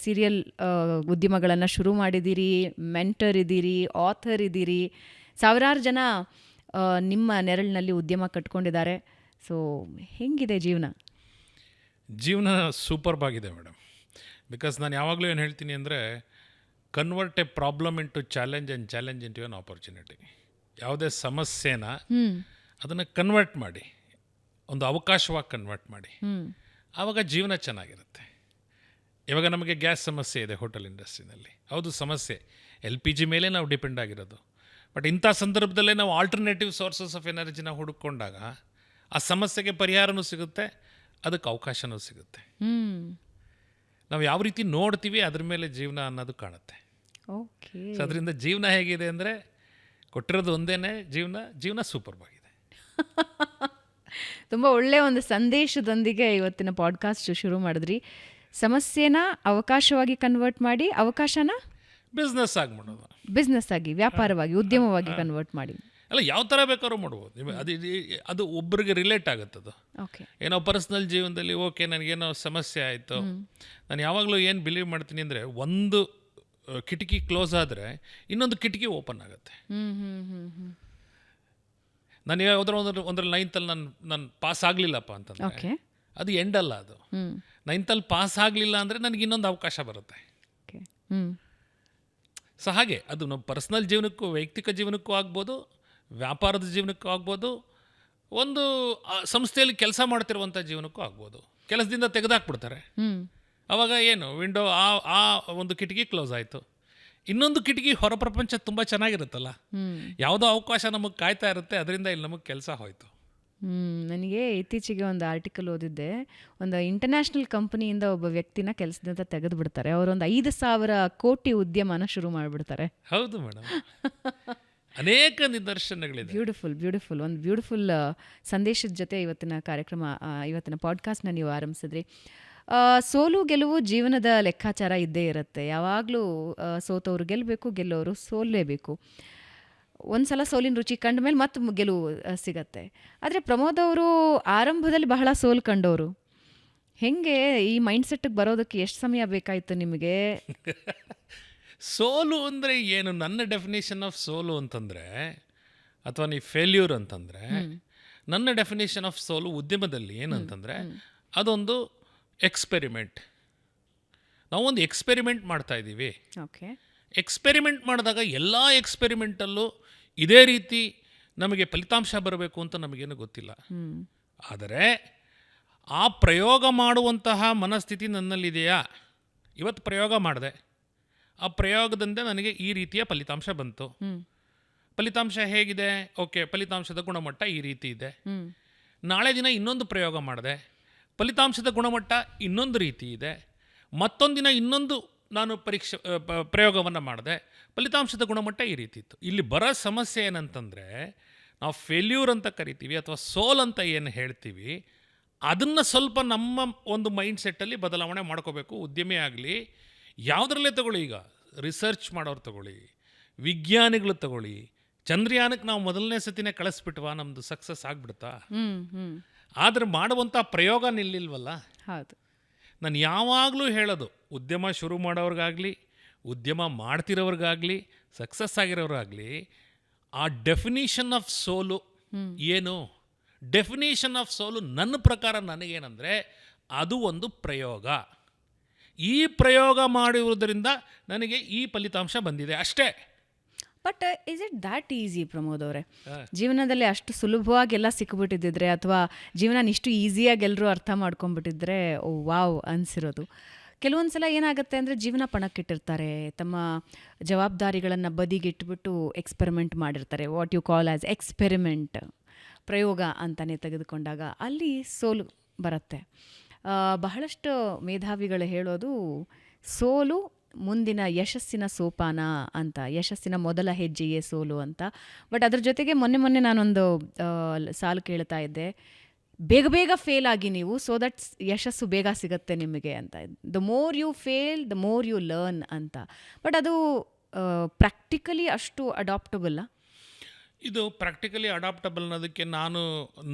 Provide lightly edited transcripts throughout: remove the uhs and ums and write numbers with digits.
Serial ಉದ್ಯಮಗಳನ್ನು ಶುರು ಮಾಡಿದ್ದೀರಿ, ಮೆಂಟರ್ ಇದ್ದೀರಿ, ಆಥರ್ ಇದ್ದೀರಿ. ಸಾವಿರಾರು ಜನ ನಿಮ್ಮ ನೆರಳಿನಲ್ಲಿ ಉದ್ಯಮ ಕಟ್ಕೊಂಡಿದ್ದಾರೆ. ಸೊ ಹೆಂಗಿದೆ ಜೀವನ? ಜೀವನ ಸೂಪರ್ಬ್ ಆಗಿದೆ ಮೇಡಮ್. ಬಿಕಾಸ್ ನಾನು ಯಾವಾಗಲೂ ಏನು ಹೇಳ್ತೀನಿ ಅಂದರೆ, convert A problem into challenge and challenge into N opportunity. ಯಾವುದೇ ಸಮಸ್ಯೆನ ಅದನ್ನು ಕನ್ವರ್ಟ್ ಮಾಡಿ, ಒಂದು ಅವಕಾಶವಾಗಿ ಕನ್ವರ್ಟ್ ಮಾಡಿ, ಆವಾಗ ಜೀವನ ಚೆನ್ನಾಗಿರುತ್ತೆ. ಇವಾಗ ನಮಗೆ ಗ್ಯಾಸ್ ಸಮಸ್ಯೆ ಇದೆ ಹೋಟೆಲ್ ಇಂಡಸ್ಟ್ರಿನಲ್ಲಿ. ಹೌದು, ಸಮಸ್ಯೆ. LPG ಮೇಲೆ ನಾವು ಡಿಪೆಂಡ್ ಆಗಿರೋದು. ಬಟ್ ಇಂಥ ಸಂದರ್ಭದಲ್ಲೇ ನಾವು ಆಲ್ಟರ್ನೇಟಿವ್ ಸೋರ್ಸಸ್ ಆಫ್ ಎನರ್ಜಿನ ಹುಡುಕೊಂಡಾಗ ಆ ಸಮಸ್ಯೆಗೆ ಪರಿಹಾರನೂ ಸಿಗುತ್ತೆ, ಅದಕ್ಕೆ ಅವಕಾಶನೂ ಸಿಗುತ್ತೆ. ನಾವು ಯಾವ ರೀತಿ ನೋಡ್ತೀವಿ ಅದ್ರ ಮೇಲೆ ಜೀವನ ಅನ್ನೋದು ಕಾಣುತ್ತೆ. ಓಕೆ. ಸೊ ಅದರಿಂದ ಜೀವನ ಹೇಗಿದೆ ಅಂದರೆ, ಕೊಟ್ಟಿರೋದು ಒಂದೇ ಜೀವನ ಸೂಪರ್ಬ್ ಆಗಿದೆ. ತುಂಬ ಒಳ್ಳೆಯ ಒಂದು ಸಂದೇಶದೊಂದಿಗೆ ಇವತ್ತಿನ ಪಾಡ್ಕಾಸ್ಟ್ ಶುರು ಮಾಡಿದ್ರಿ. ಸಮಸ್ಯೆನ ಅವಕಾಶವಾಗಿ ಕನ್ವರ್ಟ್ ಮಾಡಿ, ಅವಕಾಶನ ಬಿಸ್ನೆಸ್ ಆಗಿ ಮಾಡೋದು, ಬಿಸ್ನೆಸ್ ಆಗಿ, ವ್ಯಾಪಾರವಾಗಿ, ಉದ್ಯಮವಾಗಿ ಕನ್ವರ್ಟ್ ಮಾಡಿ. ಅಲ್ಲ, ಯಾವ ಥರ ಬೇಕಾದ್ರೂ ಮಾಡ್ಬೋದು. ಅದು ಒಬ್ಬರಿಗೆ ರಿಲೇಟ್ ಆಗುತ್ತದು. ಓಕೆ. ಏನೋ ಪರ್ಸ್ನಲ್ ಜೀವನದಲ್ಲಿ ಓಕೆ ನನಗೇನೋ ಸಮಸ್ಯೆ ಆಯಿತು, ನಾನು ಯಾವಾಗಲೂ ಏನು ಬಿಲೀವ್ ಮಾಡ್ತೀನಿ ಅಂದರೆ, ಒಂದು ಕಿಟಕಿ ಕ್ಲೋಸ್ ಆದರೆ ಇನ್ನೊಂದು ಕಿಟಕಿ ಓಪನ್ ಆಗುತ್ತೆ. ನಾನು ಯಾವುದಾದ್ರು ಒಂದ್ರಲ್ಲಿ 9th ನಾನು ಪಾಸ್ ಆಗಲಿಲ್ಲಪ್ಪ ಅಂತಂದರೆ ಅದು ಎಂಡಲ್ಲ, ಅದು 9th ಪಾಸ್ ಆಗಲಿಲ್ಲ ಅಂದರೆ ನನಗೆ ಇನ್ನೊಂದು ಅವಕಾಶ ಬರುತ್ತೆ. ಸೊ ಹಾಗೆ ಅದು ನಮ್ಮ ಪರ್ಸ್ನಲ್ ಜೀವನಕ್ಕೂ, ವೈಯಕ್ತಿಕ ಜೀವನಕ್ಕೂ ಆಗ್ಬೋದು, ವ್ಯಾಪಾರದ ಜೀವನಕ್ಕೂ ಆಗ್ಬೋದು, ಒಂದು ಸಂಸ್ಥೆಯಲ್ಲಿ ಕೆಲಸ ಮಾಡ್ತಿರುವಂಥ ಜೀವನಕ್ಕೂ ಆಗ್ಬೋದು. ಕೆಲಸದಿಂದ ತೆಗೆದಾಕ್ಬಿಡ್ತಾರೆ, ಆವಾಗ ಏನು ವಿಂಡೋ ಆ ಒಂದು ಕಿಟಕಿ ಕ್ಲೋಸ್ ಆಯಿತು, ಇನ್ನೊಂದು ಕಿಟಕಿ ಹೊರ ಪ್ರಪಂಚ ತುಂಬ ಚೆನ್ನಾಗಿರುತ್ತಲ್ಲ, ಯಾವುದೋ ಅವಕಾಶ ನಮಗೆ ಕಾಯ್ತಾ ಇರುತ್ತೆ, ಅದರಿಂದ ಇಲ್ಲಿ ನಮಗೆ ಕೆಲಸ ಹೋಯಿತು. ನನಗೆ ಇತ್ತೀಚೆಗೆ ಒಂದು ಆರ್ಟಿಕಲ್ ಓದಿದ್ದೆ. ಒಂದು ಇಂಟರ್ನ್ಯಾಷನಲ್ ಕಂಪನಿಯಿಂದ ಒಬ್ಬ ವ್ಯಕ್ತಿನ ಕೆಲಸದಿಂದ ತೆಗೆದು ಬಿಡ್ತಾರೆ. ಅವರೊಂದು 5,000 ಕೋಟಿ ಉದ್ಯಮನ ಶುರು ಮಾಡಿಬಿಡ್ತಾರೆ. ಹೌದು ಮೇಡಮ್, ಅನೇಕ ನಿದರ್ಶನಗಳಿದೆ. ಬ್ಯೂಟಿಫುಲ್ ಒಂದು ಬ್ಯೂಟಿಫುಲ್ ಸಂದೇಶದ ಜೊತೆ ಇವತ್ತಿನ ಕಾರ್ಯಕ್ರಮ, ಇವತ್ತಿನ ಪಾಡ್ಕಾಸ್ಟ್ನ ನೀವು ಆರಂಭಿಸಿದ್ರಿ. ಸೋಲು ಗೆಲುವು ಜೀವನದ ಲೆಕ್ಕಾಚಾರ ಇದ್ದೇ ಇರುತ್ತೆ. ಯಾವಾಗಲೂ ಸೋತವರು ಗೆಲ್ಲಬೇಕು, ಗೆಲ್ಲೋರು ಸೋಲ್ಲೇಬೇಕು. ಒಂದು ಸಲ ಸೋಲಿನ ರುಚಿ ಕಂಡ ಮೇಲೆ ಮತ್ತೆ ಗೆಲುವು ಸಿಗತ್ತೆ. ಆದರೆ ಪ್ರಮೋದ್ ಅವರು ಆರಂಭದಲ್ಲಿ ಬಹಳ ಸೋಲು ಕಂಡವರು. ಹೆಂಗೆ ಈ ಮೈಂಡ್ಸೆಟ್ಟಿಗೆ ಬರೋದಕ್ಕೆ ಎಷ್ಟು ಸಮಯ ಬೇಕಾಯಿತು ನಿಮಗೆ? ಸೋಲು ಅಂದರೆ ಏನು? ನನ್ನ ಡೆಫಿನೇಷನ್ ಆಫ್ ಸೋಲು ಅಂತಂದರೆ, ಅಥವಾ ನೀವು ಫೇಲ್ಯೂರ್ ಅಂತಂದರೆ, ನನ್ನ ಡೆಫಿನೇಷನ್ ಆಫ್ ಸೋಲು ಉದ್ಯಮದಲ್ಲಿ ಏನಂತಂದರೆ, ಅದೊಂದು ಎಕ್ಸ್ಪೆರಿಮೆಂಟ್. ನಾವೊಂದು ಎಕ್ಸ್ಪೆರಿಮೆಂಟ್ ಮಾಡ್ತಾಯಿದ್ದೀವಿ. ಓಕೆ. ಎಕ್ಸ್ಪೆರಿಮೆಂಟ್ ಮಾಡಿದಾಗ ಎಲ್ಲ ಎಕ್ಸ್ಪೆರಿಮೆಂಟಲ್ಲೂ ಇದೇ ರೀತಿ ನಮಗೆ ಫಲಿತಾಂಶ ಬರಬೇಕು ಅಂತ ನಮಗೇನು ಗೊತ್ತಿಲ್ಲ. ಆದರೆ ಆ ಪ್ರಯೋಗ ಮಾಡುವಂತಹ ಮನಸ್ಥಿತಿ ನನ್ನಲ್ಲಿದೆಯಾ? ಇವತ್ತು ಪ್ರಯೋಗ ಮಾಡಿದೆ, ಆ ಪ್ರಯೋಗದಿಂದ ನನಗೆ ಈ ರೀತಿಯ ಫಲಿತಾಂಶ ಬಂತು. ಫಲಿತಾಂಶ ಹೇಗಿದೆ? ಓಕೆ, ಫಲಿತಾಂಶದ ಗುಣಮಟ್ಟ ಈ ರೀತಿ ಇದೆ. ನಾಳೆ ದಿನ ಇನ್ನೊಂದು ಪ್ರಯೋಗ ಮಾಡಿದೆ, ಫಲಿತಾಂಶದ ಗುಣಮಟ್ಟ ಇನ್ನೊಂದು ರೀತಿ ಇದೆ. ಮತ್ತೊಂದು ದಿನ ಇನ್ನೊಂದು ನಾನು ಪ್ರಯೋಗವನ್ನು ಮಾಡಿದೆ, ಫಲಿತಾಂಶದ ಗುಣಮಟ್ಟ ಈ ರೀತಿ ಇತ್ತು. ಇಲ್ಲಿ ಬರೋ ಸಮಸ್ಯೆ ಏನಂತಂದರೆ, ನಾವು ಫೇಲ್ಯೂರ್ ಅಂತ ಕರಿತೀವಿ ಅಥವಾ ಸೋಲ್ ಅಂತ ಏನು ಹೇಳ್ತೀವಿ, ಅದನ್ನು ಸ್ವಲ್ಪ ನಮ್ಮ ಒಂದು ಮೈಂಡ್ಸೆಟ್ಟಲ್ಲಿ ಬದಲಾವಣೆ ಮಾಡ್ಕೋಬೇಕು. ಉದ್ಯಮಿ ಆಗಲಿ, ಯಾವುದರಲ್ಲೇ ತಗೊಳ್ಳಿ, ಈಗ ರಿಸರ್ಚ್ ಮಾಡೋರು ತಗೊಳ್ಳಿ, ವಿಜ್ಞಾನಿಗಳು ತಗೊಳ್ಳಿ, ಚಂದ್ರಯಾನಕ್ಕೆ ನಾವು ಮೊದಲನೇ ಸತಿನೇ ಕಳಿಸ್ಬಿಟ್ವಾ, ನಮ್ಮದು ಸಕ್ಸಸ್ ಆಗಿಬಿಡ್ತಾ? ಆದರೆ ಮಾಡುವಂಥ ಪ್ರಯೋಗ ನಿಲ್ಲಿಲ್ವಲ್ಲ. ಹೌದು. ನಾನು ಯಾವಾಗಲೂ ಹೇಳೋದು, ಉದ್ಯಮ ಶುರು ಮಾಡೋರಿಗಾಗಲಿ, ಉದ್ಯಮ ಮಾಡ್ತಿರೋರಿಗಾಗಲಿ, ಸಕ್ಸಸ್ ಆಗಿರೋರಾಗಲಿ, ಆ ಡೆಫಿನಿಷನ್ ಆಫ್ ಸೋಲು ಏನು? ಡೆಫಿನಿಷನ್ ಆಫ್ ಸೋಲು ನನ್ನ ಪ್ರಕಾರ ನನಗೇನೆಂದರೆ, ಅದು ಒಂದು ಪ್ರಯೋಗ. ಈ ಪ್ರಯೋಗ ಮಾಡಿರುವುದರಿಂದ ನನಗೆ ಈ ಫಲಿತಾಂಶ ಬಂದಿದೆ ಅಷ್ಟೇ. But is it that easy Pramod ಅವರೇ? ಜೀವನದಲ್ಲಿ ಅಷ್ಟು ಸುಲಭವಾಗಿ ಎಲ್ಲ ಸಿಕ್ಬಿಟ್ಟಿದ್ದಿದ್ರೆ, ಅಥವಾ ಜೀವನ ಇಷ್ಟು ಈಸಿಯಾಗಿ ಎಲ್ಲರೂ ಅರ್ಥ ಮಾಡ್ಕೊಂಡ್ಬಿಟ್ಟಿದ್ರೆ, ಓ ವಾವ್ ಅನಿಸಿರೋದು. ಕೆಲವೊಂದು ಸಲ ಏನಾಗುತ್ತೆ ಅಂದರೆ, ಜೀವನ ಪಣಕ್ಕಿಟ್ಟಿರ್ತಾರೆ, ತಮ್ಮ ಜವಾಬ್ದಾರಿಗಳನ್ನು ಬದಿಗಿಟ್ಬಿಟ್ಟು ಎಕ್ಸ್ಪೆರಿಮೆಂಟ್ ಮಾಡಿರ್ತಾರೆ. What you call as experiment, ಪ್ರಯೋಗ ಅಂತಲೇ ತೆಗೆದುಕೊಂಡಾಗ ಅಲ್ಲಿ ಸೋಲು ಬರುತ್ತೆ. ಬಹಳಷ್ಟು ಮೇಧಾವಿಗಳು ಹೇಳೋದು, ಸೋಲು ಮುಂದಿನ ಯಶಸ್ಸಿನ ಸೋಪಾನ ಅಂತ, ಯಶಸ್ಸಿನ ಮೊದಲ ಹೆಜ್ಜೆಯೇ ಸೋಲು ಅಂತ. ಬಟ್ ಅದ್ರ ಜೊತೆಗೆ ಮೊನ್ನೆ ನಾನೊಂದು ಸಾಲು ಕೇಳ್ತಾ ಇದ್ದೆ, ಬೇಗ ಫೇಲ್ ಆಗಿ ನೀವು, ಸೊ ದಟ್ ಯಶಸ್ಸು ಬೇಗ ಸಿಗುತ್ತೆ ನಿಮಗೆ ಅಂತ. The more you fail the more you learn ಅಂತ. ಬಟ್ ಅದು ಪ್ರಾಕ್ಟಿಕಲಿ ಅಷ್ಟು ಅಡಾಪ್ಟಬಲ್ಲ? ಇದು ಪ್ರಾಕ್ಟಿಕಲಿ ಅಡಾಪ್ಟಬಲ್ ಅನ್ನೋದಕ್ಕೆ ನಾನು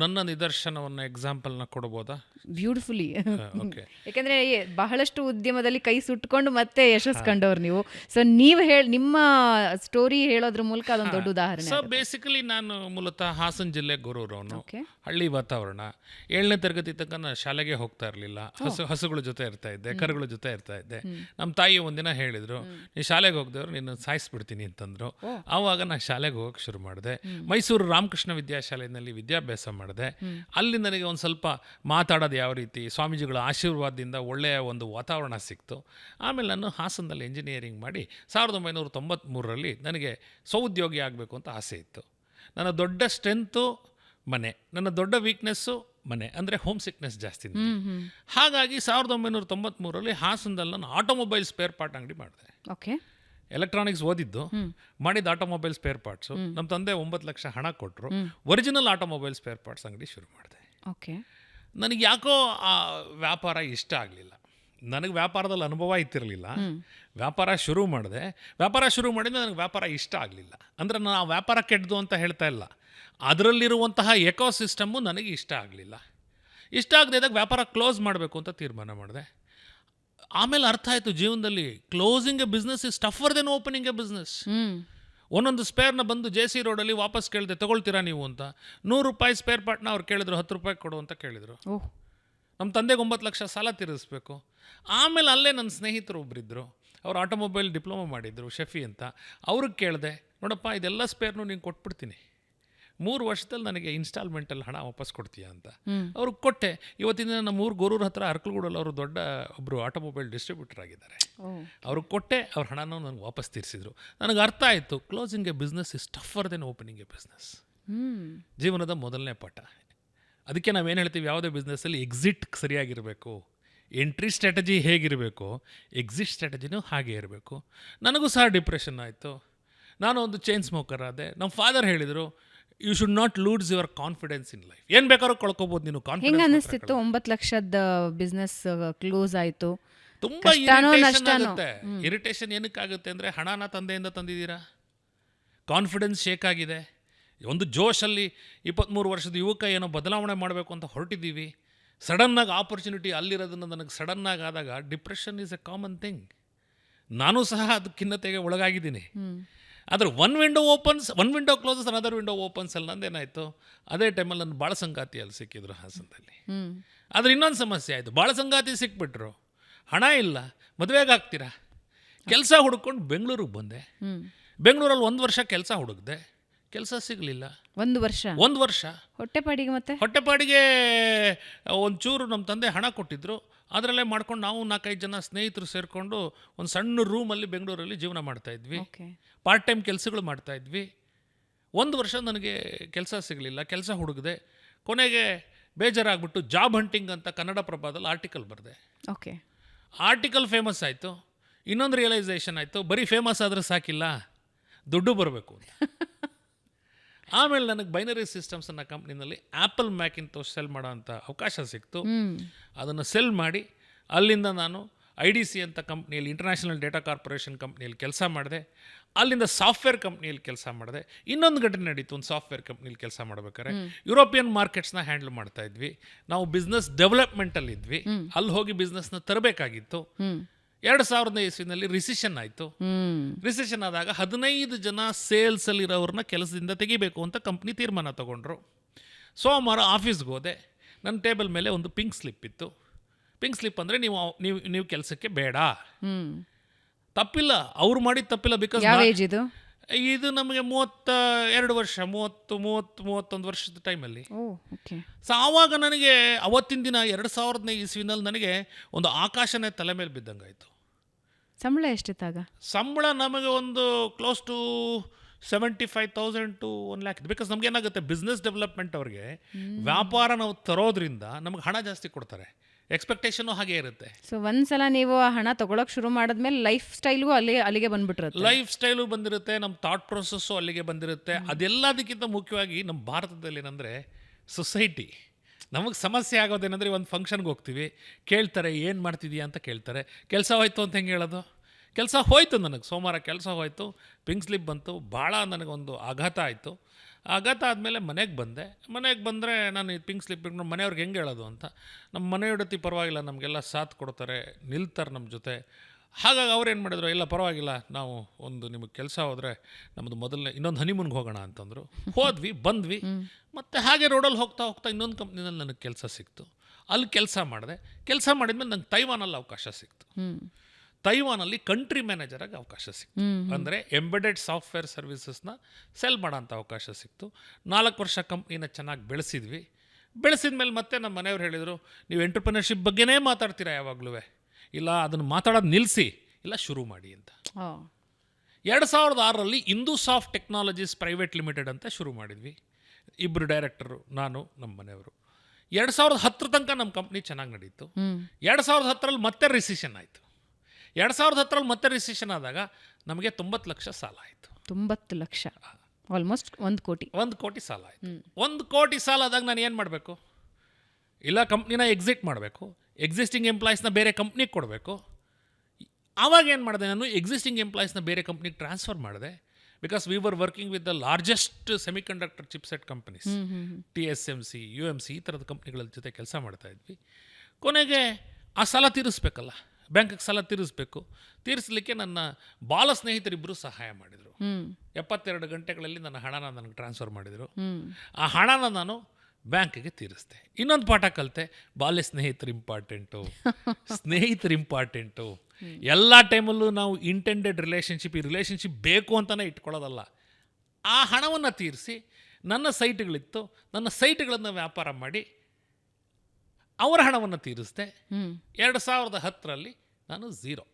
ನನ್ನ ನಿದರ್ಶನವನ್ನು ಎಕ್ಸಾಂಪಲ್ನ ಕೊಡ್ಬೋದಾ? ಬ್ಯೂಟಿಫುಲಿ. ಓಕೆ. ಯಾಕಂದ್ರೆ ಬಹಳಷ್ಟು ಉದ್ಯಮದಲ್ಲಿ ಕೈ ಸುಟ್ಕೊಂಡು ಮತ್ತೆ ಯಶಸ್ಸು ಕಂಡವ್ರು ನೀವು. ಸೊ ನೀವು ನಿಮ್ಮ ಸ್ಟೋರಿ ಹೇಳೋದ್ರ ಮೂಲಕ ಅದೊಂದು ದೊಡ್ಡ ಉದಾಹರಣೆ. ಸೊ ಬೇಸಿಕಲಿ ನಾನು ಮೂಲತಃ ಹಾಸನ ಜಿಲ್ಲೆ ಗೊರೂರವನು. ಓಕೆ. ಹಳ್ಳಿ ವಾತಾವರಣ. 7ನೇ ತರಗತಿ ತನಕ ನಾನು ಶಾಲೆಗೆ ಹೋಗ್ತಾ ಇರಲಿಲ್ಲ. ಹಸುಗಳ ಜೊತೆ ಇರ್ತಾ ಇದ್ದೆ, ಕರುಗಳ ಜೊತೆ ಇರ್ತಾ ಇದ್ದೆ. ನಮ್ಮ ತಾಯಿ ಒಂದಿನ ಹೇಳಿದ್ರು, ನೀ ಶಾಲೆಗೆ ಹೋಗ್ದವ್ರು ನಿನ್ನ ಸಾಯಿಸ್ಬಿಡ್ತೀನಿ ಅಂತಂದ್ರು. ಆವಾಗ ನಾನು ಶಾಲೆಗೆ ಹೋಗಕ್ಕೆ ಶುರು ಮಾಡಿದೆ. ಮೈಸೂರು ರಾಮಕೃಷ್ಣ ವಿದ್ಯಾಶಾಲೆಯಲ್ಲಿ ವಿದ್ಯಾಭ್ಯಾಸ ಮಾಡಿದೆ. ಅಲ್ಲಿ ನನಗೆ ಒಂದು ಸ್ವಲ್ಪ ಮಾತಾಡೋದು ಯಾವ ರೀತಿ, ಸ್ವಾಮೀಜಿಗಳ ಆಶೀರ್ವಾದದಿಂದ ಒಳ್ಳೆಯ ಒಂದು ವಾತಾವರಣ ಸಿಕ್ತು. ಆಮೇಲೆ ನಾನು ಹಾಸನದಲ್ಲಿ ಎಂಜಿನಿಯರಿಂಗ್ ಮಾಡಿ 1993ರಲ್ಲಿ ನನಗೆ ಸ್ವಉದ್ಯೋಗಿ ಆಗಬೇಕು ಅಂತ ಆಸೆ ಇತ್ತು. ನನ್ನ ದೊಡ್ಡ ಸ್ಟ್ರೆಂತು ಮನೆ, ನನ್ನ ದೊಡ್ಡ ವೀಕ್ನೆಸ್ಸು ಮನೆ, ಅಂದರೆ ಹೋಮ್ ಸಿಕ್ನೆಸ್ ಜಾಸ್ತಿ. ಹಾಗಾಗಿ 1993ರಲ್ಲಿ ಹಾಸನದಲ್ಲಿ ನಾನು ಆಟೋಮೊಬೈಲ್ ಸ್ಪೇರ್ ಪಾರ್ಟ್ ಅಂಗಡಿ ಮಾಡಿದೆ. ಓಕೆ. ಎಲೆಕ್ಟ್ರಾನಿಕ್ಸ್ ಓದಿದ್ದು, ಮಾಡಿದ ಆಟೋಮೊಬೈಲ್ ಸ್ಪೇರ್ ಪಾರ್ಟ್ಸು. ನಮ್ಮ ತಂದೆ 9 ಲಕ್ಷ ಹಣ ಕೊಟ್ಟರು. ಒರಿಜಿನಲ್ ಆಟೋಮೊಬೈಲ್ ಸ್ಪೇರ್ ಪಾರ್ಟ್ಸ್ ಅಂಗಡಿ ಶುರು ಮಾಡಿದೆ. ಓಕೆ. ನನಗೆ ಯಾಕೋ ಆ ವ್ಯಾಪಾರ ಇಷ್ಟ ಆಗಲಿಲ್ಲ. ನನಗೆ ವ್ಯಾಪಾರದಲ್ಲಿ ಅನುಭವ ಇತ್ತಿರಲಿಲ್ಲ. ವ್ಯಾಪಾರ ಶುರು ಮಾಡಿದೆ. ವ್ಯಾಪಾರ ಶುರು ಮಾಡಿದ್ರೆ ನನಗೆ ವ್ಯಾಪಾರ ಇಷ್ಟ ಆಗಲಿಲ್ಲ. ಅಂದರೆ ನಾನು ಆ ವ್ಯಾಪಾರ ಕೆಟ್ಟದು ಅಂತ ಹೇಳ್ತಾ ಇಲ್ಲ, ಅದರಲ್ಲಿರುವಂತಹ ಎಕೋಸಿಸ್ಟಮ್ಮು ನನಗೆ ಇಷ್ಟ ಆಗಲಿಲ್ಲ. ಇಷ್ಟ ಆಗದೆ ಇದ್ದಾಗ ವ್ಯಾಪಾರ ಕ್ಲೋಸ್ ಮಾಡಬೇಕು ಅಂತ ತೀರ್ಮಾನ ಮಾಡಿದೆ. ಆಮೇಲೆ ಅರ್ಥ ಆಯಿತು ಜೀವನದಲ್ಲಿ, closing a business is tougher then opening a business. ಒಂದೊಂದು ಸ್ಪೇರ್ನ ಬಂದು JC ರೋಡಲ್ಲಿ ವಾಪಸ್ ಕೇಳಿದೆ, ತಗೊಳ್ತೀರಾ ನೀವು ಅಂತ. 100 ರೂಪಾಯಿ ಸ್ಪೇರ್ ಪಾರ್ಟ್ನ ಅವ್ರು ಕೇಳಿದ್ರು, 10 ರೂಪಾಯಿ ಕೊಡು ಅಂತ ಕೇಳಿದರು. ನಮ್ಮ ತಂದೆಗೆ 9 ಲಕ್ಷ ಸಾಲ ತೀರಿಸ್ಬೇಕು. ಆಮೇಲೆ ಅಲ್ಲೇ ನನ್ನ ಸ್ನೇಹಿತರು ಒಬ್ಬರಿದ್ದರು, ಅವ್ರು ಆಟೋಮೊಬೈಲ್ ಡಿಪ್ಲೊಮಾ ಮಾಡಿದ್ರು, ಶಫಿ ಅಂತ. ಅವ್ರಿಗೆ ಕೇಳಿದೆ, ನೋಡಪ್ಪ ಇದೆಲ್ಲ ಸ್ಪೇರ್ನು ನೀನು ಕೊಟ್ಬಿಡ್ತೀನಿ, 3 ವರ್ಷದಲ್ಲಿ ನನಗೆ ಇನ್ಸ್ಟಾಲ್ಮೆಂಟಲ್ಲಿ ಹಣ ವಾಪಸ್ ಕೊಡ್ತೀಯಾ ಅಂತ. ಅವ್ರಿಗೆ ಕೊಟ್ಟೆ. ಇವತ್ತಿನ ನಮ್ಮ ಊರು ಗೊರೂರು ಹತ್ರ ಅರ್ಕಲ್ಗೂಡಲ್ಲಿ ಅವರು ದೊಡ್ಡ ಒಬ್ಬರು ಆಟೋಮೊಬೈಲ್ ಡಿಸ್ಟ್ರಿಬ್ಯೂಟರ್ ಆಗಿದ್ದಾರೆ. ಅವ್ರಿಗೆ ಕೊಟ್ಟೆ, ಅವ್ರ ಹಣನೂ ನನಗೆ ವಾಪಸ್ ತೀರಿಸಿದ್ರು. ನನಗೆ ಅರ್ಥ ಆಯಿತು, closing a business is tougher then opening a business. ಜೀವನದ ಮೊದಲನೇ ಪಾಠ. ಅದಕ್ಕೆ ನಾವೇನು ಹೇಳ್ತೀವಿ, ಯಾವುದೇ ಬಿಸ್ನೆಸ್ಸಲ್ಲಿ ಎಕ್ಸಿಟ್ ಸರಿಯಾಗಿರಬೇಕು, ಎಂಟ್ರಿ ಸ್ಟ್ರಾಟಜಿ ಹೇಗಿರಬೇಕು, ಎಕ್ಸಿಟ್ ಸ್ಟ್ರಾಟಜಿನೂ ಹಾಗೆ ಇರಬೇಕು. ನನಗೂ ಸಹ ಡಿಪ್ರೆಷನ್ ಆಯಿತು. ನಾನು ಒಂದು ಚೈನ್ ಸ್ಮೋಕರ್ ಆದೆ. ನಮ್ಮ ಫಾದರ್ ಹೇಳಿದರು, you should not lose your confidence in life. ಏನು ಬೇಕಾದ್ರೂ ಕಳ್ಕೊಬೋದು ನೀನು. ಹೆಂಗೆ ಅನಿಸ್ತಿತ್ತು? 9 ಲಕ್ಷದ ಬಿಸ್ನೆಸ್ ಕ್ಲೋಸ್ ಆಯಿತು. ತುಂಬ ಇರಿಟೇಷನ್ ಆಗುತ್ತೆ. ಇರಿಟೇಷನ್ ಏನಕ್ಕಾಗುತ್ತೆ ಅಂದರೆ, ಹಣನ ತಂದೆಯಿಂದ ತಂದಿದ್ದೀರಾ, ಕಾನ್ಫಿಡೆನ್ಸ್ ಶೇಕ್ ಆಗಿದೆ. ಒಂದು ಜೋಶಲ್ಲಿ 23 ವರ್ಷದ ಯುವಕ ಏನೋ ಬದಲಾವಣೆ ಮಾಡಬೇಕು ಅಂತ ಹೊರಟಿದ್ದೀವಿ. ಸಡನ್ನಾಗಿ ಆಪರ್ಚುನಿಟಿ ಅಲ್ಲಿರೋದನ್ನು ನನಗೆ ಸಡನ್ನಾಗಿ ಆದಾಗ depression is A common thing. ನಾನು ಸಹ ಅದು ಖಿನ್ನತೆಗೆ ಒಳಗಾಗಿದ್ದೀನಿ. ಆದರೆ one window closes, another window opens ಅಲ್ಲಿ ನಂದೇನಾಯಿತು, ಅದೇ ಟೈಮಲ್ಲಿ ನನ್ನ ಬಾಳ ಸಂಗಾತಿ ಅಲ್ಲಿ ಸಿಕ್ಕಿದ್ರು ಹಾಸನದಲ್ಲಿ. ಆದರೆ ಇನ್ನೊಂದು ಸಮಸ್ಯೆ ಆಯಿತು, ಬಾಳ ಸಂಗಾತಿ ಸಿಕ್ಬಿಟ್ರು, ಹಣ ಇಲ್ಲ, ಮದುವೆಗೆ ಆಗ್ತೀರಾ. ಕೆಲಸ ಹುಡ್ಕೊಂಡು ಬೆಂಗಳೂರಿಗೆ ಬಂದೆ. ಬೆಂಗಳೂರಲ್ಲಿ 1 ವರ್ಷ ಕೆಲಸ ಹುಡುಕ್ದೆ, ಕೆಲಸ ಸಿಗಲಿಲ್ಲ. 1 ವರ್ಷ ಹೊಟ್ಟೆಪಾಡಿಗೆ ಒಂಚೂರು ನಮ್ಮ ತಂದೆ ಹಣ ಕೊಟ್ಟಿದ್ರು, ಅದರಲ್ಲೇ ಮಾಡ್ಕೊಂಡು ನಾವು 4-5 ಜನ ಸ್ನೇಹಿತರು ಸೇರಿಕೊಂಡು ಒಂದು ಸಣ್ಣ ರೂಮಲ್ಲಿ ಬೆಂಗಳೂರಲ್ಲಿ ಜೀವನ ಮಾಡ್ತಾಯಿದ್ವಿ. ಪಾರ್ಟ್ ಟೈಮ್ ಕೆಲಸಗಳು ಮಾಡ್ತಾಯಿದ್ವಿ. 1 ವರ್ಷ ನನಗೆ ಕೆಲಸ ಸಿಗಲಿಲ್ಲ, ಕೆಲಸ ಹುಡುಗದೆ. ಕೊನೆಗೆ ಬೇಜಾರಾಗ್ಬಿಟ್ಟು ಜಾಬ್ ಹಂಟಿಂಗ್ ಅಂತ ಕನ್ನಡಪ್ರಭದಲ್ಲಿ ಆರ್ಟಿಕಲ್ ಬರೆದೆ. ಆರ್ಟಿಕಲ್ ಫೇಮಸ್ ಆಯಿತು. ಇನ್ನೊಂದು ರಿಯಲೈಸೇಷನ್ ಆಯಿತು, ಬರೀ ಫೇಮಸ್ ಆದರೆ ಸಾಕಿಲ್ಲ, ದುಡ್ಡು ಬರಬೇಕು ಅಂತ. ಆಮೇಲೆ ನನಗೆ ಬೈನರಿ ಸಿಸ್ಟಮ್ಸ್ ಅನ್ನೋ ಕಂಪ್ನಿನಲ್ಲಿ ಆ್ಯಪಲ್ ಮ್ಯಾಕಿಂತೋಶ್ ಸೆಲ್ ಮಾಡೋ ಅಂಥ ಅವಕಾಶ ಸಿಕ್ತು. ಅದನ್ನು ಸೆಲ್ ಮಾಡಿ ಅಲ್ಲಿಂದ ನಾನು IDC ಅಂತ ಕಂಪ್ನಿಯಲ್ಲಿ, ಇಂಟರ್ನ್ಯಾಷನಲ್ ಡೇಟಾ ಕಾರ್ಪೊರೇಷನ್ ಕಂಪ್ನಿಯಲ್ಲಿ ಕೆಲಸ ಮಾಡಿದೆ. ಅಲ್ಲಿಂದ ಸಾಫ್ಟ್ವೇರ್ ಕಂಪ್ನಿಯಲ್ಲಿ ಕೆಲಸ ಮಾಡಿದೆ. ಇನ್ನೊಂದು ಘಟನೆ ನಡೀತು. ಒಂದು ಸಾಫ್ಟ್ವೇರ್ ಕಂಪ್ನಿಯಲ್ಲಿ ಕೆಲಸ ಮಾಡ್ಬೇಕಾದ್ರೆ ಯುರೋಪಿಯನ್ ಮಾರ್ಕೆಟ್ಸ್ನ ಹ್ಯಾಂಡಲ್ ಮಾಡ್ತಾ ಇದ್ವಿ. ನಾವು ಬಿಸ್ನೆಸ್ ಡೆವಲಪ್ಮೆಂಟಲ್ಲಿದ್ವಿ. ಅಲ್ಲಿ ಹೋಗಿ ಬಿಸ್ನೆಸ್ನ ತರಬೇಕಾಗಿತ್ತು. 2000 ಇಸ್ವಿನಲ್ಲಿ ರಿಸೆಷನ್ ಆಯಿತು. ರಿಸೆಷನ್ ಆದಾಗ 15 ಜನ ಸೇಲ್ಸಲ್ಲಿರೋರನ್ನ ಕೆಲಸದಿಂದ ತೆಗಿಬೇಕು ಅಂತ ಕಂಪ್ನಿ ತೀರ್ಮಾನ ತಗೊಂಡ್ರು. ಸೋಮವಾರ ಆಫೀಸ್ಗೆ ಹೋದೆ. ನನ್ನ ಟೇಬಲ್ ಮೇಲೆ ಒಂದು ಪಿಂಕ್ ಸ್ಲಿಪ್ ಇತ್ತು. ಪಿಂಕ್ ಸ್ಲಿಪ್ ಅಂದರೆ ನೀವು ಕೆಲಸಕ್ಕೆ ಬೇಡ. ತಪ್ಪಿಲ್ಲ, ಅವ್ರು ಮಾಡಿದ ತಪ್ಪಿಲ್ಲ. ಬಿಕಾಸ್ ಇದು ನಮಗೆ 32 ವರ್ಷ, 31 ವರ್ಷದ ಟೈಮಲ್ಲಿ. ಸೊ ಆವಾಗ ನನಗೆ ಅವತ್ತಿನ ದಿನ 2000 ಇಸ್ವಿನಲ್ಲಿ ನನಗೆ ಒಂದು ಆಕಾಶನೇ ತಲೆ ಮೇಲೆ ಬಿದ್ದಂಗಾಯಿತು. ಸಂಬಳ ಎಷ್ಟಿತ್ತಾಗ? ಸಂಬಳ ನಮಗೆ ಒಂದು close to 75,000 to 1 lakh. Because ನಮ್ಗೆ ಏನಾಗುತ್ತೆ, ಬಿಸ್ನೆಸ್ ಡೆವಲಪ್ಮೆಂಟ್ ಅವ್ರಿಗೆ ವ್ಯಾಪಾರ ನಾವು ತರೋದ್ರಿಂದ ನಮ್ಗೆ ಹಣ ಜಾಸ್ತಿ ಕೊಡ್ತಾರೆ, ಎಕ್ಸ್ಪೆಕ್ಟೇಷನು ಹಾಗೆ ಇರುತ್ತೆ. ಸೊ ಒಂದ್ಸಲ ನೀವು ಹಣ ತಗೊಳಕ್ ಶುರು ಮಾಡಿದ್ಮೇಲೆ ಲೈಫ್ ಸ್ಟೈಲ್ಗೂ ಅಲ್ಲಿಗೆ ಬಂದ್ಬಿಟ್ಟಿರುತ್ತೆ. ಲೈಫ್ ಸ್ಟೈಲು ಬಂದಿರುತ್ತೆ, ನಮ್ಮ ಥಾಟ್ ಪ್ರೊಸೆಸ್ಸು ಅಲ್ಲಿಗೆ ಬಂದಿರುತ್ತೆ. ಅದೆಲ್ಲದಕ್ಕಿಂತ ಮುಖ್ಯವಾಗಿ ನಮ್ಮ ಭಾರತದಲ್ಲಿ ಏನಂದರೆ ಸೊಸೈಟಿ, ನಮಗೆ ಸಮಸ್ಯೆ ಆಗೋದೇನೆಂದರೆ, ಒಂದು ಫಂಕ್ಷನ್ಗೆ ಹೋಗ್ತೀವಿ, ಕೇಳ್ತಾರೆ ಏನು ಮಾಡ್ತಿದೀಯಾ ಅಂತ ಕೇಳ್ತಾರೆ. ಕೆಲಸ ಹೋಯ್ತು ಅಂತ ಹೆಂಗೆ ಹೇಳೋದು? ಕೆಲಸ ಹೋಯ್ತು ನನಗೆ. ಸೋಮವಾರ ಕೆಲಸ ಹೋಯಿತು, ಪಿಂಕ್ ಸ್ಲಿಪ್ ಬಂತು, ಭಾಳ ನನಗೊಂದು ಆಘಾತ ಆಯಿತು. ಆಘಾತ ಆದಮೇಲೆ ಮನೆಗೆ ಬಂದರೆ ನಾನು ಈ ಪಿಂಕ್ ಸ್ಲಿಪ್ ಮನೆಯವ್ರಿಗೆ ಹೆಂಗೆ ಹೇಳೋದು ಅಂತ. ನಮ್ಮ ಮನೆಯೊಡತಿ ಪರವಾಗಿಲ್ಲ, ನಮಗೆಲ್ಲ ಸಾಥ್ ಕೊಡ್ತಾರೆ, ನಿಲ್ತಾರೆ ನಮ್ಮ ಜೊತೆ. ಹಾಗಾಗಿ ಅವ್ರು ಏನು ಮಾಡಿದ್ರು, ಇಲ್ಲ ಪರವಾಗಿಲ್ಲ, ನಾವು ಒಂದು ನಿಮಗೆ ಕೆಲಸ ಹೋದರೆ ನಮ್ಮದು ಮೊದಲನೇ ಇನ್ನೊಂದು ಹನಿಮೂನ್ಗೆ ಹೋಗೋಣ ಅಂತಂದರು. ಹೋದ್ವಿ, ಬಂದ್ವಿ. ಮತ್ತು ಹಾಗೆ ರೋಡಲ್ಲಿ ಹೋಗ್ತಾ ಇನ್ನೊಂದು ಕಂಪ್ನಿನಲ್ಲಿ ನನಗೆ ಕೆಲಸ ಸಿಕ್ತು. ಅಲ್ಲಿ ಕೆಲಸ ಮಾಡಿದ್ಮೇಲೆ ನಂಗೆ ತೈವಾನಲ್ಲಿ ಅವಕಾಶ ಸಿಕ್ತು. ತೈವಾನಲ್ಲಿ ಕಂಟ್ರಿ ಮ್ಯಾನೇಜರಾಗಿ ಅವಕಾಶ ಸಿಕ್ತು. ಅಂದರೆ ಎಂಬೆಡೆಡ್ ಸಾಫ್ಟ್ವೇರ್ ಸರ್ವಿಸಸ್ನ ಸೆಲ್ ಮಾಡೋಂಥ ಅವಕಾಶ ಸಿಕ್ತು. 4 ವರ್ಷ ಕಂಪ್ನಿನ ಚೆನ್ನಾಗಿ ಬೆಳೆಸಿದ್ಮೇಲೆ ಮತ್ತೆ ನಮ್ಮ ಮನೆಯವ್ರು ಹೇಳಿದರು, ನೀವು ಎಂಟರ್ಪ್ರಿನರ್ಶಿಪ್ ಬಗ್ಗೆನೇ ಮಾತಾಡ್ತೀರಾ ಯಾವಾಗಲೂ, ಇಲ್ಲ ಅದನ್ನು ಮಾತಾಡೋದು ನಿಲ್ಲಿಸಿ, ಇಲ್ಲ ಶುರು ಮಾಡಿ ಅಂತ. 2006ರಲ್ಲಿ ಇಂದೂಸಾಫ್ಟ್ ಟೆಕ್ನಾಲಜೀಸ್ ಪ್ರೈವೇಟ್ ಲಿಮಿಟೆಡ್ ಅಂತ ಶುರು ಮಾಡಿದ್ವಿ. 2 ಡೈರೆಕ್ಟರು, ನಾನು, ನಮ್ಮ ಮನೆಯವರು. 2010 ತನಕ ನಮ್ಮ ಕಂಪ್ನಿ ಚೆನ್ನಾಗಿ ನಡೀತು. 2010ರಲ್ಲಿ ಮತ್ತೆ ರಿಸಿಷನ್ ಆಯಿತು. 2010ರಲ್ಲಿ ಮತ್ತೆ ರಿಸಿಷನ್ ಆದಾಗ ನಮಗೆ 90 ಲಕ್ಷ ಸಾಲ ಆಯಿತು. 90 ಲಕ್ಷ, ಆಲ್ಮೋಸ್ಟ್ 1 ಕೋಟಿ. 1 ಕೋಟಿ ಸಾಲ ಆಯಿತು. 1 ಕೋಟಿ ಸಾಲ ಆದಾಗ ನಾನು ಏನು ಮಾಡಬೇಕು? ಇಲ್ಲ ಕಂಪ್ನಿನ ಎಕ್ಸಿಟ್ ಮಾಡಬೇಕು, ಎಕ್ಸಿಸ್ಟಿಂಗ್ ಎಂಪ್ಲಾಯೀಸ್ನ ಬೇರೆ ಕಂಪ್ನಿಗೆ ಕೊಡಬೇಕು. ಆವಾಗ ಏನು ಮಾಡಿದೆ, ನಾನು ಎಕ್ಸಿಸ್ಟಿಂಗ್ ಎಂಪ್ಲಾಯೀಸ್ನ ಬೇರೆ ಕಂಪ್ನಿಗೆ ಟ್ರಾನ್ಸ್ಫರ್ ಮಾಡಿದೆ. Because we were working with the largest semiconductor chipset companies, TSMC, UMC ಈ ಥರದ ಕಂಪ್ನಿಗಳ ಜೊತೆ ಕೆಲಸ ಮಾಡ್ತಾ ಇದ್ವಿ. ಕೊನೆಗೆ ಆ ಸಾಲ ತೀರಿಸ್ಬೇಕಲ್ಲ, ಬ್ಯಾಂಕಿಗೆ ಸಾಲ ತೀರಿಸಲಿಕ್ಕೆ ನನ್ನ ಬಾಲ ಸ್ನೇಹಿತರಿಬ್ಬರು ಸಹಾಯ ಮಾಡಿದರು. 72 ಗಂಟೆಗಳಲ್ಲಿ ನನ್ನ ಹಣನ ನನಗೆ ಟ್ರಾನ್ಸ್ಫರ್ ಮಾಡಿದರು. ಆ ಹಣನ ನಾನು ಬ್ಯಾಂಕಿಗೆ ತೀರಿಸ್ದೆ. ಇನ್ನೊಂದು ಪಾಠ ಕಲಿತೆ, ಬಾಲ್ಯ ಸ್ನೇಹಿತರು ಇಂಪಾರ್ಟೆಂಟು. ಎಲ್ಲ ಟೈಮಲ್ಲೂ ನಾವು ಇಂಟೆಂಡೆಡ್ ರಿಲೇಷನ್ಶಿಪ್, ಈ ರಿಲೇಷನ್ಶಿಪ್ ಬೇಕು ಅಂತಲೇ ಇಟ್ಕೊಳ್ಳೋದಲ್ಲ. ಆ ಹಣವನ್ನು ತೀರಿಸಿ, ನನ್ನ ಸೈಟ್ಗಳಿತ್ತು, ನನ್ನ ಸೈಟ್ಗಳನ್ನು ವ್ಯಾಪಾರ ಮಾಡಿ ಅವರ ಹಣವನ್ನು ತೀರಿಸಿದೆ. 2010ರಲ್ಲಿ ನಾನು ಝೀರೋ.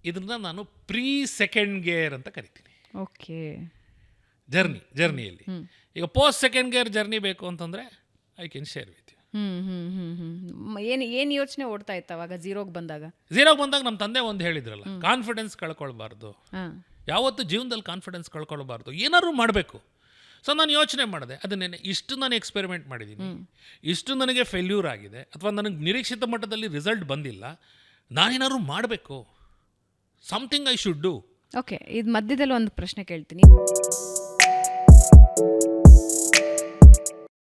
ಇದನ್ನ ನಾನು ಪ್ರೀ ಸೆಕೆಂಡ್ ಗೇರ್ ಅಂತ ಕರಿತೀನಿ. ಓಕೆ, ಜರ್ನಿಯಲ್ಲಿ. ಈಗ ಪೋಸ್ಟ್ ಸೆಕೆಂಡ್ ಗೇರ್ ಜರ್ನಿ ಬೇಕು ಅಂತಂದರೆ I can share with you. ಏನು ಯೋಚನೆ ಓಡ್ತಾ ಇತ್ತು ಅವಾಗ ಝೀರೋಗೆ ಬಂದಾಗ ನಮ್ಮ ತಂದೆ ಒಂದು ಹೇಳಿದ್ರಲ್ಲ, ಕಾನ್ಫಿಡೆನ್ಸ್ ಕಳ್ಕೊಳ್ಬಾರ್ದು, ಯಾವತ್ತು ಜೀವನದಲ್ಲಿ ಕಾನ್ಫಿಡೆನ್ಸ್ ಕಳ್ಕೊಳ್ಬಾರ್ದು, ಏನಾದ್ರು ಮಾಡಬೇಕು. ಸೊ ನಾನು ಯೋಚನೆ ಮಾಡಿದೆ, ಅದನ್ನೇ ಇಷ್ಟು ನಾನು ಎಕ್ಸ್ಪೆರಿಮೆಂಟ್ ಮಾಡಿದ್ದೀನಿ, ಇಷ್ಟು ನನಗೆ ಫೇಲ್ಯೂರ್ ಆಗಿದೆ, ಅಥವಾ ನನಗೆ ನಿರೀಕ್ಷಿತ ಮಟ್ಟದಲ್ಲಿ ರಿಸಲ್ಟ್ ಬಂದಿಲ್ಲ, ನಾನೇನಾದ್ರು ಮಾಡಬೇಕು, something I should do. Okay, ಇದು ಮಧ್ಯದಲ್ಲಿ ಒಂದು ಪ್ರಶ್ನೆ ಕೇಳ್ತೀನಿ.